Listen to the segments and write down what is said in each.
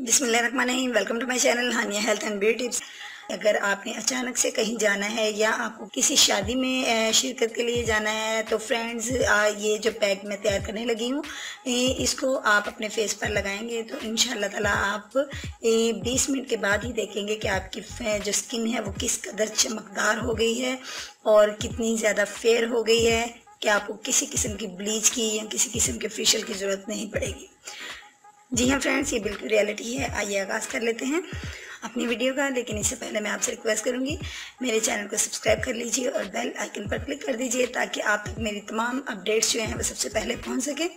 बिस्मिल्लाहिर्रहमानिर्रहीम। Welcome to my channel Haniya health and beauty tips. अगर आपने अचानक से कहीं जाना है या आपको किसी शादी में शिरकत के लिए जाना है तो फ्रेंड्स, ये जो पैक मैं तैयार करने लगी हूँ, इसको आप अपने फेस पर लगाएंगे तो इंशाल्लाह ताला आप 20 मिनट के बाद ही देखेंगे कि आपकी जो स्किन है वो किस कदर चमकदार हो गई है और कितनी ज़्यादा फेयर हो गई है कि आपको किसी किस्म की ब्लीच की या किसी किस्म के फेशियल की ज़रूरत नहीं पड़ेगी। जी हाँ फ्रेंड्स, ये बिल्कुल रियलिटी है। आइए आगाज़ कर लेते हैं अपनी वीडियो का। लेकिन इससे पहले मैं आपसे रिक्वेस्ट करूंगी, मेरे चैनल को सब्सक्राइब कर लीजिए और बेल आइकन पर क्लिक कर दीजिए ताकि आप तक मेरी तमाम अपडेट्स जो हैं वो सबसे पहले पहुंच सके।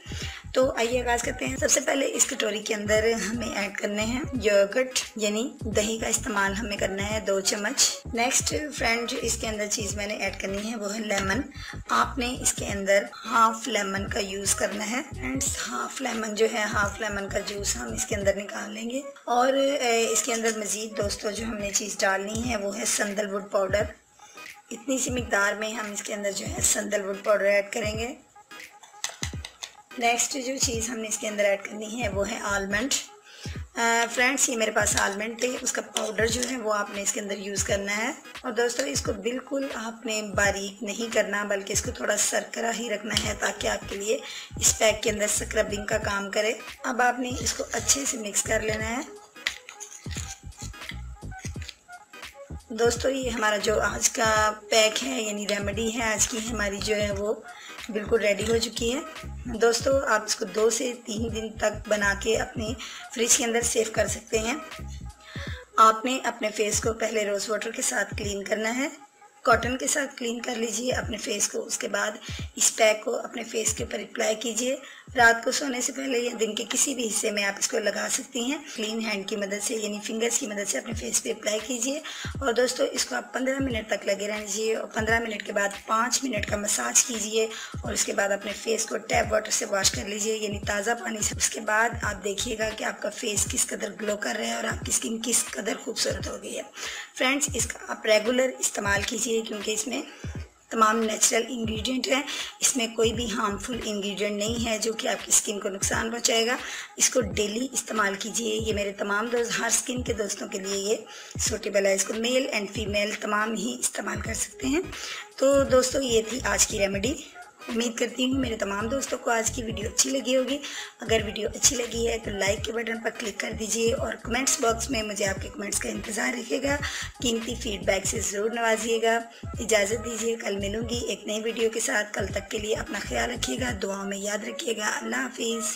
तो आइए आगाज़ करते हैं। सबसे पहले इस कटोरी के अंदर हमें ऐड करने हैं योगर्ट, यानी दही का इस्तेमाल हमें करना है 2 चम्मच। नेक्स्ट फ्रेंड, इसके अंदर चीज़ मैंने ऐड करनी है वो है लेमन। आपने इसके अंदर हाफ लेमन का यूज़ करना है फ्रेंड्स। हाफ लेमन जो है, हाफ लेमन का जूस हम इसके अंदर निकाल लेंगे। और इसके अंदर मज़ीद दोस्तों जो हमने चीज़ डालनी है वो है सैंडलवुड पाउडर। इतनी सी मिकदार में हम इसके अंदर जो है सैंडलवुड पाउडर ऐड करेंगे। नेक्स्ट जो चीज़ हमने इसके अंदर ऐड करनी है वो है आलमंड। फ्रेंड्स, ये मेरे पास आलमंड थे, उसका पाउडर जो है वो आपने इसके अंदर यूज़ करना है। और दोस्तों, इसको बिल्कुल आपने बारीक नहीं करना, बल्कि इसको थोड़ा सरकरा ही रखना है ताकि आपके लिए इस पैक के अंदर स्क्रबिंग का काम करे। अब आपने इसको अच्छे से मिक्स कर लेना है। दोस्तों, ये हमारा जो आज का पैक है यानी रेमेडी है आज की हमारी जो है वो बिल्कुल रेडी हो चुकी है। दोस्तों, आप इसको 2 से 3 दिन तक बना के अपने फ्रिज के अंदर सेव कर सकते हैं। आपने अपने फेस को पहले रोज़ वाटर के साथ क्लीन करना है, कॉटन के साथ क्लीन कर लीजिए अपने फेस को। उसके बाद इस पैक को अपने फेस के ऊपर अप्लाई कीजिए। रात को सोने से पहले या दिन के किसी भी हिस्से में आप इसको लगा सकती हैं। क्लीन हैंड की मदद से यानी फिंगर्स की मदद से अपने फेस पे अप्लाई कीजिए। और दोस्तों, इसको आप 15 मिनट तक लगे रहने दीजिए और 15 मिनट के बाद 5 मिनट का मसाज कीजिए। और उसके बाद अपने फेस को टैप वाटर से वॉश कर लीजिए, यानी ताज़ा पानी से। उसके बाद आप देखिएगा कि आपका फेस किस कदर ग्लो कर रहा है और आपकी स्किन किस कदर खूबसूरत हो गई है। फ्रेंड्स, इसका आप रेगुलर इस्तेमाल कीजिए क्योंकि इसमें तमाम नेचुरल इंग्रेडिएंट हैं। इसमें कोई भी हार्मफुल इंग्रेडिएंट नहीं है जो कि आपकी स्किन को नुकसान पहुंचाएगा। इसको डेली इस्तेमाल कीजिए। ये मेरे तमाम दोस्त, हर स्किन के दोस्तों के लिए ये सूटेबल है। इसको मेल एंड फीमेल तमाम ही इस्तेमाल कर सकते हैं। तो दोस्तों, ये थी आज की रेमेडी। उम्मीद करती हूँ मेरे तमाम दोस्तों को आज की वीडियो अच्छी लगी होगी। अगर वीडियो अच्छी लगी है तो लाइक के बटन पर क्लिक कर दीजिए और कमेंट्स बॉक्स में मुझे आपके कमेंट्स का इंतज़ार रखिएगा। कीमती फीडबैक से ज़रूर नवाजिएगा। इजाज़त दीजिए, कल मिलूँगी एक नई वीडियो के साथ। कल तक के लिए अपना ख्याल रखिएगा, दुआओं में याद रखिएगा। अल्लाह हाफिज़।